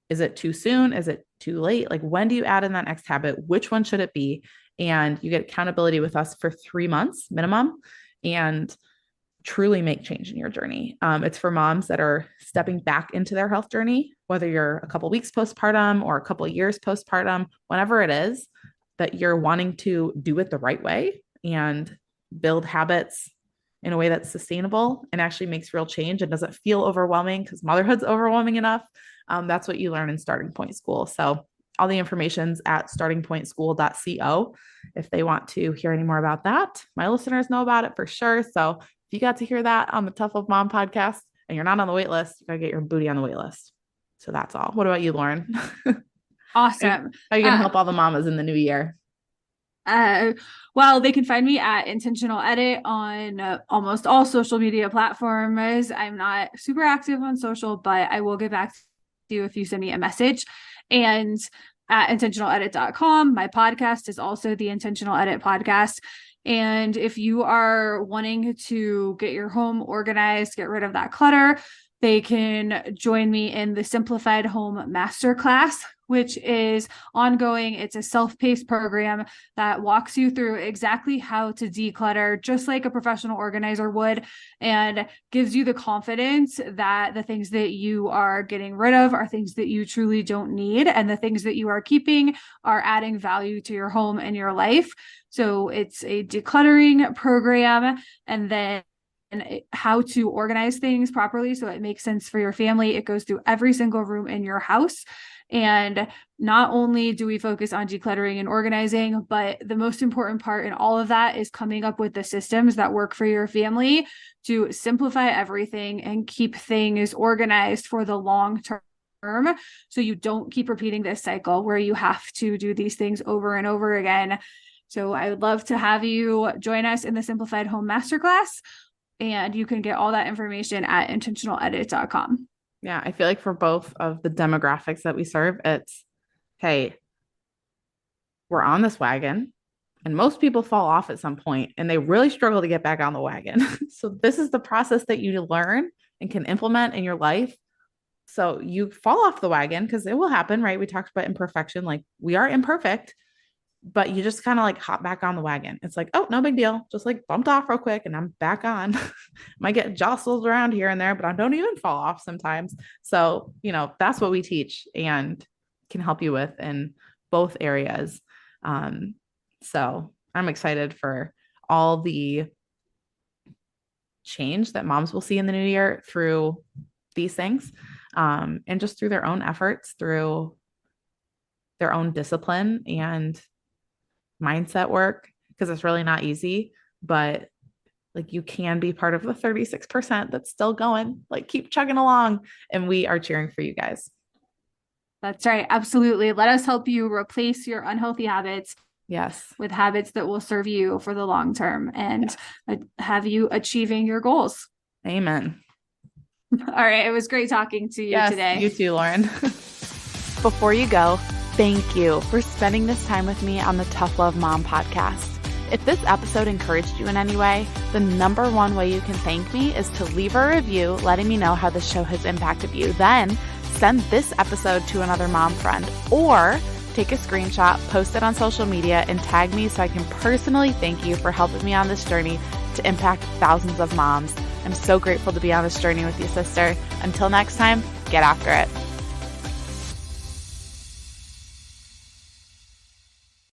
Is it too soon? Is it too late? Like, when do you add in that next habit? Which one should it be? And you get accountability with us for 3 months minimum and truly make change in your journey. It's for moms that are stepping back into their health journey, whether you're a couple weeks postpartum or a couple years postpartum, whenever it is that you're wanting to do it the right way and build habits in a way that's sustainable and actually makes real change and doesn't feel overwhelming, because motherhood's overwhelming enough. That's what you learn in Starting Point School. So all the information's at startingpointschool.co if they want to hear any more about that. My listeners know about it for sure. So if you got to hear that on the Tough Love Mom podcast and you're not on the wait list, you got to get your booty on the wait list. So that's all. What about you, Lauren? Awesome. How are you going to help all the mamas in the new year? Well, they can find me at Intentional Edit on almost all social media platforms. I'm not super active on social, but I will get back to you if you send me a message. And at intentionaledit.com, my podcast is also the Intentional Edit podcast. And if you are wanting to get your home organized, get rid of that clutter, they can join me in the Simplified Home Masterclass, which is ongoing. It's a self-paced program that walks you through exactly how to declutter, just like a professional organizer would, and gives you the confidence that the things that you are getting rid of are things that you truly don't need, and the things that you are keeping are adding value to your home and your life. So it's a decluttering program, and then how to organize things properly so it makes sense for your family. It goes through every single room in your house. And not only do we focus on decluttering and organizing, but the most important part in all of that is coming up with the systems that work for your family to simplify everything and keep things organized for the long term. So you don't keep repeating this cycle where you have to do these things over and over again. So I would love to have you join us in the Simplified Home Masterclass. And you can get all that information at intentionaledit.com. Yeah, I feel like for both of the demographics that we serve, it's, hey, we're on this wagon and most people fall off at some point and they really struggle to get back on the wagon. So this is the process that you learn and can implement in your life. So you fall off the wagon because it will happen, right? We talked about imperfection. Like, we are imperfect, but you just kind of like hop back on the wagon. It's like, oh, no big deal. Just like bumped off real quick and I'm back on. Might get jostled around here and there, but I don't even fall off sometimes. So, that's what we teach and can help you with in both areas. So I'm excited for all the change that moms will see in the new year through these things, and just through their own efforts, through their own discipline and mindset work, because it's really not easy, but like, you can be part of the 36% that's still going. Like, keep chugging along, and we are cheering for you guys. That's right. Absolutely. Let us help you replace your unhealthy habits. Yes. With habits that will serve you for the long term and have you achieving your goals. Amen. All right. It was great talking to you today. You too, Lauren. Before you go, thank you for spending this time with me on the Tough Love Mom podcast. If this episode encouraged you in any way, the number one way you can thank me is to leave a review letting me know how the show has impacted you. Then send this episode to another mom friend, or take a screenshot, post it on social media, and tag me so I can personally thank you for helping me on this journey to impact thousands of moms. I'm so grateful to be on this journey with you, sister. Until next time, get after it.